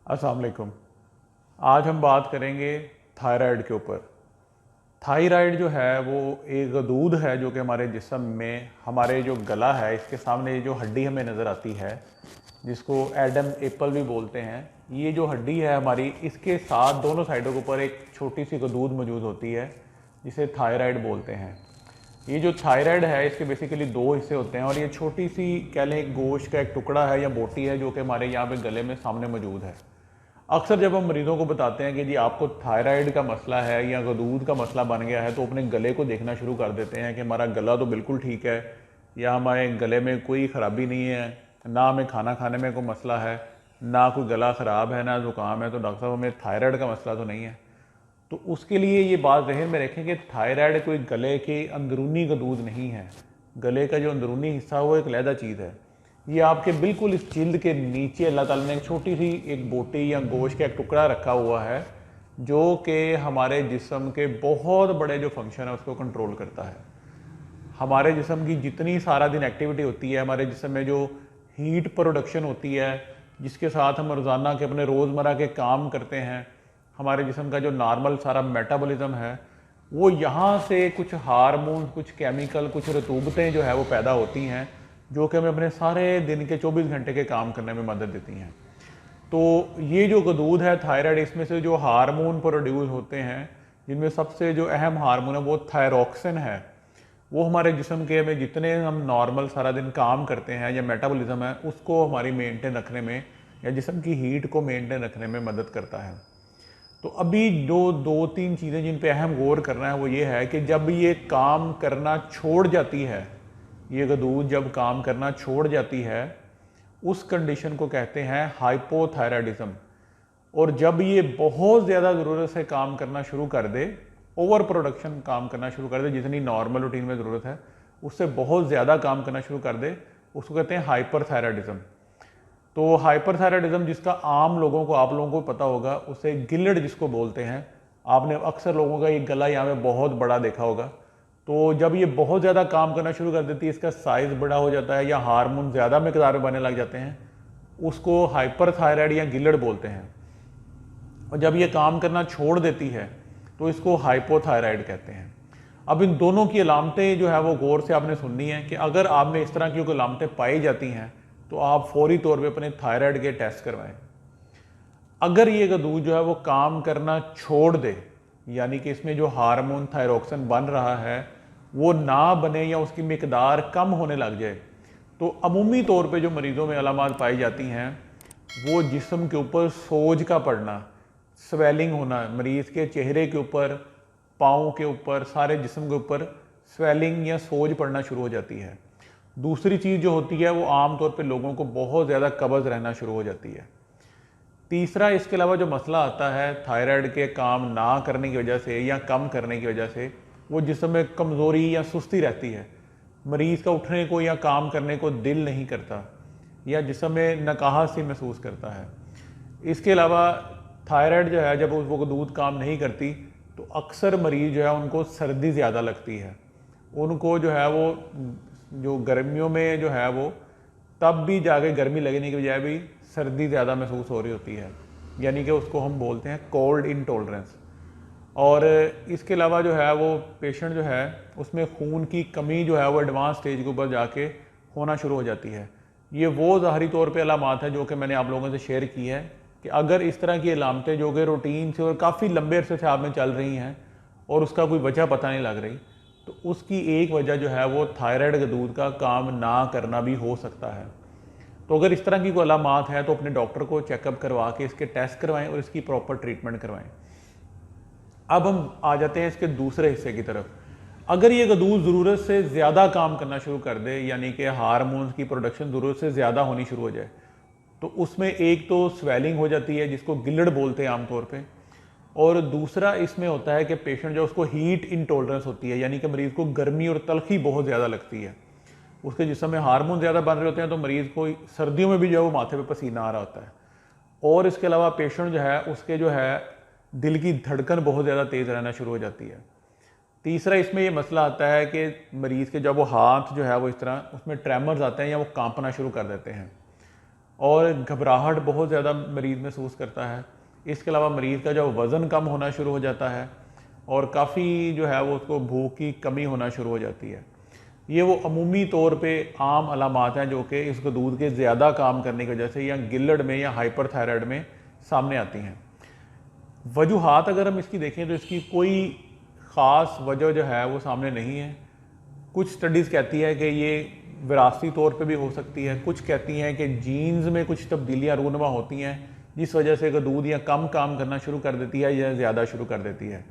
अस्सलाम वालेकुम। आज हम बात करेंगे थायराइड के ऊपर। थायराइड जो है वो एक गदूद है जो कि हमारे जिस्म में हमारे जो गला है इसके सामने जो हड्डी हमें नज़र आती है, जिसको एडम एप्पल भी बोलते हैं। ये जो हड्डी है हमारी, इसके साथ दोनों साइडों के ऊपर एक छोटी सी गदूद मौजूद होती है जिसे थायराइड बोलते हैं। ये जो थायराइड है इसके बेसिकली दो हिस्से होते हैं और ये छोटी सी कह लें एक गोश्त का एक टुकड़ा है या बोटी है जो कि हमारे यहाँ पे गले में सामने मौजूद है। अक्सर जब हम मरीज़ों को बताते हैं कि जी आपको थायराइड का मसला है या गदूद का मसला बन गया है, तो अपने गले को देखना शुरू कर देते हैं कि हमारा गला तो बिल्कुल ठीक है या हमारे गले में कोई ख़राबी नहीं है, ना हमें खाना खाने में कोई मसला है, ना कोई गला ख़राब है, ना ज़ुकाम है, तो डॉक्टर साहब हमें थायराइड का मसला तो नहीं है। तो उसके लिए ये बात जहन में रखें कि थायराइड कोई गले के अंदरूनी गदूद नहीं है। गले का जो अंदरूनी हिस्सा वो एक अलहदा चीज़ है। ये आपके बिल्कुल इस जिल्द के नीचे अल्लाह ताला ने एक छोटी सी एक बोटी या गोश्त का एक टुकड़ा रखा हुआ है जो कि हमारे जिस्म के बहुत बड़े जो फंक्शन है उसको कंट्रोल करता है। हमारे जिस्म की जितनी सारा दिन एक्टिविटी होती है, हमारे जिस्म में जो हीट प्रोडक्शन होती है, जिसके साथ हम रोज़ाना के अपने रोज़मर्रा के काम करते हैं, हमारे जिस्म का जो नॉर्मल सारा मेटाबॉलिज्म है, वो यहाँ से कुछ हार्मोन, कुछ केमिकल, कुछ रतूबतें जो है वो पैदा होती हैं जो कि हमें अपने सारे दिन के 24 घंटे के काम करने में मदद देती हैं। तो ये जो गदूद है थायराइड, इसमें से जो हार्मोन प्रोड्यूस होते हैं, जिनमें सबसे जो अहम हार्मोन है वो थायरॉक्सिन है। वो हमारे जिस्म के में जितने हम नॉर्मल सारा दिन काम करते हैं या मेटाबॉलिज्म है उसको हमारी मेंटेन रखने में या जिस्म की हीट को मेंटेन रखने में मदद करता है। तो अभी जो दो तीन चीज़ें जिन पे अहम गौर करना है वो ये है कि जब ये काम करना छोड़ जाती है, ये गदूद जब काम करना छोड़ जाती है, उस कंडीशन को कहते हैं हाइपोथायराइडिज्म। और जब ये बहुत ज़्यादा ज़रूरत से काम करना शुरू कर दे, ओवर प्रोडक्शन काम करना शुरू कर दे, जितनी नॉर्मल रूटीन में ज़रूरत है उससे बहुत ज़्यादा काम करना शुरू कर दे, उसको कहते हैं हाइपरथायराइडिज्म। तो हाइपरथायराइडिज्म जिसका आम लोगों को, आप लोगों को पता होगा, उसे गिल्लड़ जिसको बोलते हैं। आपने अक्सर लोगों का ये गला यहाँ में बहुत बड़ा देखा होगा। तो जब ये बहुत ज़्यादा काम करना शुरू कर देती है, इसका साइज़ बड़ा हो जाता है या हार्मोन ज़्यादा मकदार में बनने लग जाते हैं, उसको हाइपरथायराइड या गिल्लड़ बोलते हैं। और जब ये काम करना छोड़ देती है तो इसको हाइपोथायराइड कहते हैं। अब इन दोनों की अलामतें जो है वो गौर से आपने सुननी है कि अगर आप में इस तरह की कोई अलामतें पाई जाती हैं तो आप फौरी तौर पे अपने थायराइड के टेस्ट करवाएं। अगर ये गदूद जो है वो काम करना छोड़ दे, यानी कि इसमें जो हार्मोन थायरॉक्सिन बन रहा है वो ना बने या उसकी मिकदार कम होने लग जाए, तो अमूमी तौर पे जो मरीज़ों में अलामात पाई जाती हैं वो जिस्म के ऊपर सोज का पड़ना, स्वेलिंग होना, मरीज़ के चेहरे के ऊपर, पाँव के ऊपर, सारे जिस्म के ऊपर स्वेलिंग या सोज पड़ना शुरू हो जाती है। दूसरी चीज़ जो होती है वो आम तौर पे लोगों को बहुत ज़्यादा कब्ज़ रहना शुरू हो जाती है। तीसरा, इसके अलावा जो मसला आता है थायराइड के काम ना करने की वजह से या कम करने की वजह से, वो जिस्म में कमज़ोरी या सुस्ती रहती है। मरीज़ का उठने को या काम करने को दिल नहीं करता या जिस्म में नकाहत सी महसूस करता है। इसके अलावा थायराइड जो है जब वो दूध काम नहीं करती तो अक्सर मरीज़ जो है उनको सर्दी ज़्यादा लगती है। उनको जो है वो जो गर्मियों में जो है वो तब भी जाके गर्मी लगने की बजाय भी सर्दी ज़्यादा महसूस हो रही होती है, यानी कि उसको हम बोलते हैं कोल्ड इंटॉलरेंस। और इसके अलावा जो है वो पेशेंट जो है उसमें खून की कमी जो है वो एडवांस स्टेज के ऊपर जाके होना शुरू हो जाती है। ये वो ज़ाहरी तौर पे अलामात है जो कि मैंने आप लोगों से शेयर की है कि अगर इस तरह की अलामतें जो कि रूटीन से और काफ़ी लंबे अरसे से आप में चल रही हैं और उसका कोई वजह पता नहीं लग रही, तो उसकी एक वजह जो है वो थायराइड गदूद का काम ना करना भी हो सकता है। तो अगर इस तरह की कोई अलामात है तो अपने डॉक्टर को चेकअप करवा के इसके टेस्ट करवाएं और इसकी प्रॉपर ट्रीटमेंट करवाएं। अब हम आ जाते हैं इसके दूसरे हिस्से की तरफ। अगर ये गदूद ज़रूरत से ज़्यादा काम करना शुरू कर दे, यानी कि हार्मोन्स की प्रोडक्शन ज़रूरत से ज़्यादा होनी शुरू हो जाए, तो उसमें एक तो स्वेलिंग हो जाती है जिसको गिल्लड़ बोलते हैं आमतौर पे, और दूसरा इसमें होता है कि पेशेंट जो उसको हीट इंटॉलरेंस होती है, यानी कि मरीज़ को गर्मी और तलखी बहुत ज़्यादा लगती है। उसके जिस्म में हार्मोन ज़्यादा बन रहे होते हैं तो मरीज़ को सर्दियों में भी जो है वो माथे पे पसीना आ रहा होता है। और इसके अलावा पेशेंट जो है उसके जो है दिल की धड़कन बहुत ज़्यादा तेज़ रहना शुरू हो जाती है। तीसरा इसमें ये मसला आता है कि मरीज़ के जब वो हाथ जो है वो इस तरह उसमें ट्रेमर्स आते हैं या वो कांपना शुरू कर देते हैं। और घबराहट बहुत ज़्यादा मरीज़ महसूस करता है। इसके अलावा मरीज़ का जो वज़न कम होना शुरू हो जाता है और काफ़ी जो है वो उसको भूख की कमी होना शुरू हो जाती है। ये वो अमूमी तौर पे आम अलामात हैं जो कि इस दूध के ज़्यादा काम करने की वजह से या गिल्लड़ में या हाइपरथायराइड में सामने आती हैं। वजूहात अगर हम इसकी देखें तो इसकी कोई ख़ास वजह जो है वो सामने नहीं है। कुछ स्टडीज़ कहती है कि ये विरासती तौर पे भी हो सकती है, कुछ कहती हैं कि जीन्स में कुछ तब्दीलियाँ रूनुमा होती हैं जिस वजह से दूध या कम काम करना शुरू कर देती है या ज़्यादा शुरू कर देती है।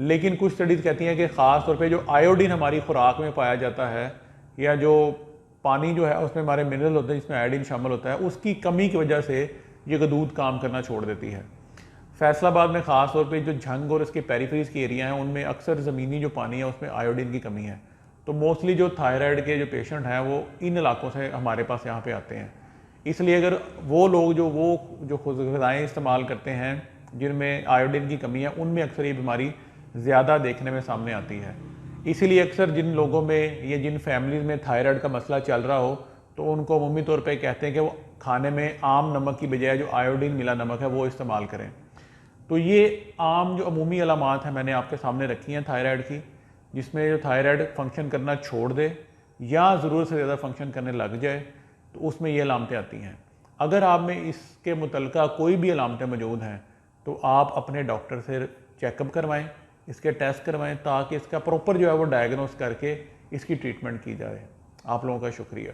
लेकिन कुछ स्टडीज़ कहती हैं कि ख़ास तौर पे जो आयोडीन हमारी खुराक में पाया जाता है या जो पानी जो है उसमें हमारे मिनरल होते हैं जिसमें आयोडीन शामिल होता है, उसकी कमी की वजह से ये दूध काम करना छोड़ देती है। फैसलाबाद में ख़ास तौर पे जो झंग और इसके पेरिफेरीज की एरिया हैं उनमें अक्सर ज़मीनी जो पानी है उसमें आयोडीन की कमी है। तो मोस्टली जो थायराइड के जो पेशेंट हैं वो इन इलाकों से हमारे पास यहाँ पे आते हैं। इसलिए अगर वो लोग जो ग़िज़ाएँ इस्तेमाल करते हैं जिनमें आयोडीन की कमी है, उनमें अक्सर ये बीमारी ज़्यादा देखने में सामने आती है। इसीलिए अक्सर जिन लोगों में या जिन फैमिलीज़ में थायराइड का मसला चल रहा हो तो उनको अमूमी तौर पे कहते हैं कि वो खाने में आम नमक की बजाय जो आयोडीन मिला नमक है वो इस्तेमाल करें। तो ये आम जो अमूमी अलामात हैं मैंने आपके सामने रखी हैं थायराइड की, जिसमें जो थायराइड फंक्शन करना छोड़ दे या ज़रूरत से ज़्यादा फंक्शन करने लग जाए तो उसमें ये अलामतें आती हैं। अगर आप में इसके मुतलका कोई भी अलामतें मौजूद हैं तो आप अपने डॉक्टर से चेकअप करवाएं, इसके टेस्ट करवाएं ताकि इसका प्रॉपर जो है वो डायग्नोस करके इसकी ट्रीटमेंट की जाए। आप लोगों का शुक्रिया।